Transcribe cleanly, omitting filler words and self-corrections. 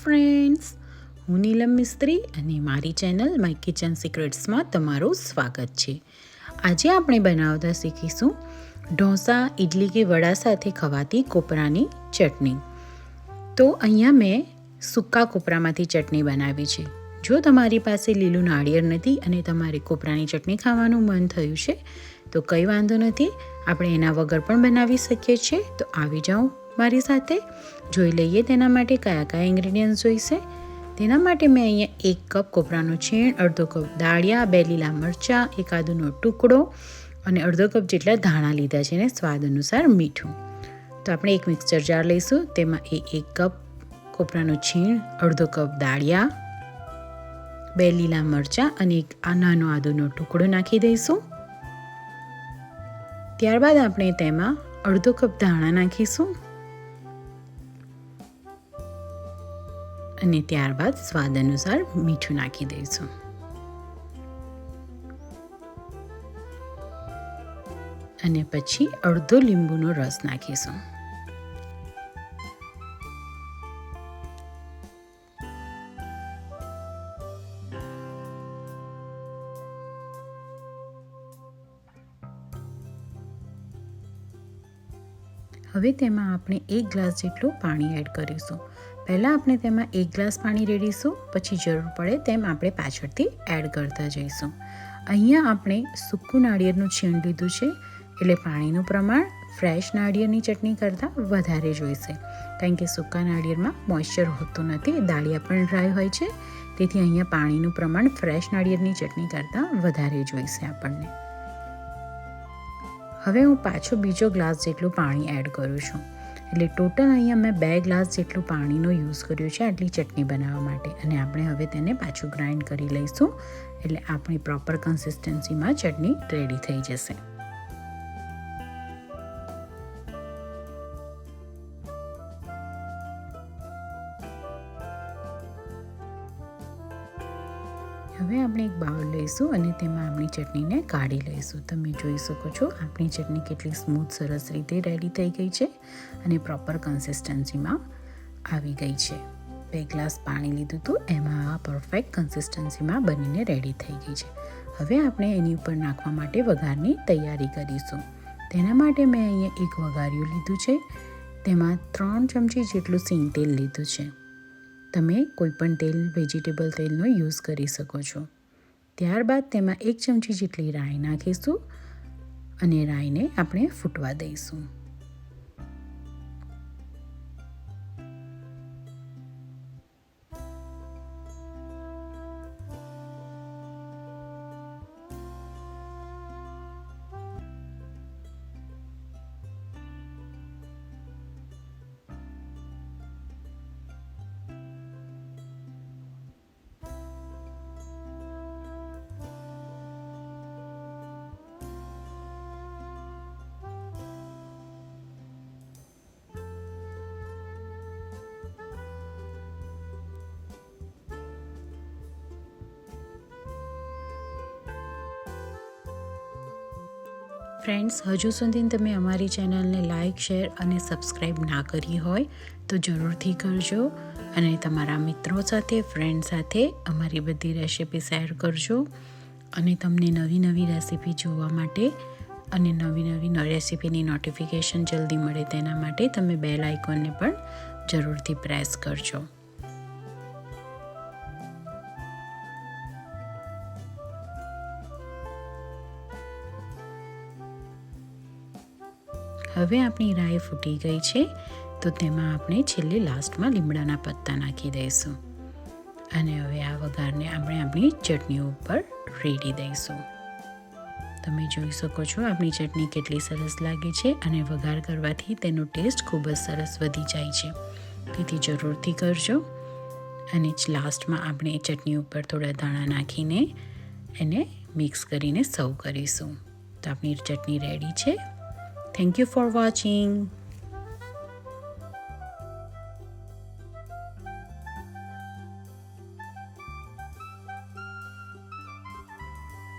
Friends, હું નીલમ મિસ્ત્રી અને મારી ચેનલ માય કિચન સિક્રેટ્સમાં તમારું સ્વાગત છે. આજે આપણે બનાવતા શીખીશું ઢોસા, ઇડલી કે વડા સાથે ખવાતી કોપરાની ચટણી. તો અહીંયા મેં સૂકા કોપરામાંથી ચટણી બનાવી છે. જો તમારી પાસે લીલું નાળિયેર નથી અને તમારે કોપરાની ચટણી ખાવાનું મન થયું છે તો કંઈ વાંધો નથી, આપણે એના વગર પણ બનાવી શકીએ છીએ. તો આવી જાઓ મારી સાથે, જોઈ લઈએ તેના માટે કયા કયા ઇન્ગ્રીડિયન્ટ્સ જોઈશે. તેના માટે મેં અહીંયા 1 કપ કોપરાનું છીણ, અડધો કપ દાળિયા, 2 લીલા મરચાં, 1 આદુનો ટુકડો અને અડધો કપ જેટલા ધાણા લીધા છે અને સ્વાદ અનુસાર મીઠું. તો આપણે એક મિક્સર જાર લઈશું, તેમાં 1 કપ કોપરાનું છીણ, અડધો કપ દાળિયા, 2 લીલા મરચાં અને 1 નાનો આદુનો ટુકડો નાખી દઈશું. ત્યારબાદ આપણે તેમાં અડધો કપ ધાણા નાખીશું અને ત્યારબાદ સ્વાદ અનુસાર મીઠું નાખી દઈશું. અને પછી અડધો લીંબુનો રસ નાખીશું. હવે તેમાં આપણે 1 ગ્લાસ જેટલું પાણી એડ કરીશું. પહેલાં આપણે તેમાં 1 ગ્લાસ પાણી રેડીશું, પછી જરૂર પડે તેમ આપણે પાછળથી એડ કરતા જઈશું. અહીંયા આપણે સૂકું નાળિયેરનું છીણ લીધું છે, એટલે પાણીનું પ્રમાણ ફ્રેશ નાળિયેરની ચટણી કરતાં વધારે જોઈશે, કારણ કે સૂકા નાળિયેરમાં મોઇશ્ચર હોતું નથી, દાળિયા પણ ડ્રાય હોય છે. તેથી અહીંયા પાણીનું પ્રમાણ ફ્રેશ નાળિયેરની ચટણી કરતાં વધારે જોઈશે આપણને. હવે હું પાછો બીજો ગ્લાસ જેટલું પાણી એડ કરું છું, એટલે ટોટલ અહીંયા મેં 2 ગ્લાસ જેટલું પાણીનો યુઝ કર્યો છે આટલી ચટણી બનાવવા માટે. અને આપણે હવે તેને પાછું ગ્રાઇન્ડ કરી લઈશું, એટલે આપણી પ્રોપર કન્સિસ્ટન્સીમાં ચટણી રેડી થઈ જશે. હવે આપણે એક બાઉલ લઈશું અને તેમાં આપણી ચટણીને કાઢી લઈશું. તમે જોઈ શકો છો આપણી ચટણી કેટલી સ્મૂથ સરસ રીતે રેડી થઈ ગઈ છે અને પ્રોપર કન્સિસ્ટન્સીમાં આવી ગઈ છે. 2 ગ્લાસ પાણી લીધું હતું, એમાં આ પરફેક્ટ કન્સિસ્ટન્સીમાં બનીને રેડી થઈ ગઈ છે. હવે આપણે એની ઉપર નાખવા માટે વઘારની તૈયારી કરીશું. તેના માટે મેં અહીંયા એક વઘારિયું લીધું છે, તેમાં 3 ચમચી જેટલું સિંગ તેલ લીધું છે. તમે કોઈપણ તેલ, વેજીટેબલ તેલનો યુઝ કરી શકો છો. ત્યારબાદ તેમાં 1 ચમચી જેટલી રાઈ નાખીશું અને રાઈને આપણે ફૂટવા દઈશું. ફ્રેન્ડ્સ, હજુ સુધી તમે અમારી ચેનલને લાઇક, શેર અને સબસ્ક્રાઈબ ના કરી હોય તો જરૂરથી કરજો અને તમારા મિત્રો સાથે, ફ્રેન્ડ સાથે અમારી બધી રેસિપી શેર કરજો. અને તમને નવી નવી રેસિપી જોવા માટે અને નવી નવી રેસિપીની નોટિફિકેશન જલ્દી મળે તેના માટે તમે બેલ આઇકોનને પણ જરૂરથી પ્રેસ કરજો. હવે આપણી રાઈ ફૂટી ગઈ છે, તો તેમાં આપણે છેલ્લે લાસ્ટમાં લીમડાના પત્તા નાખી દઈશું અને હવે આ વઘારને આપણે આપણી ચટણી ઉપર રેડી દઈશું. તમે જોઈ શકો છો આપણી ચટણી કેટલી સરસ લાગે છે અને વઘાર કરવાથી તેનો ટેસ્ટ ખૂબ જ સરસ વધી જાય છે. તેથી જરૂરથી કરજો. અને લાસ્ટમાં આપણે ચટણી ઉપર થોડા ધાણા નાખીને એને મિક્સ કરીને સર્વ કરીશું. તો આપણી ચટણી રેડી છે. Thank you for watching.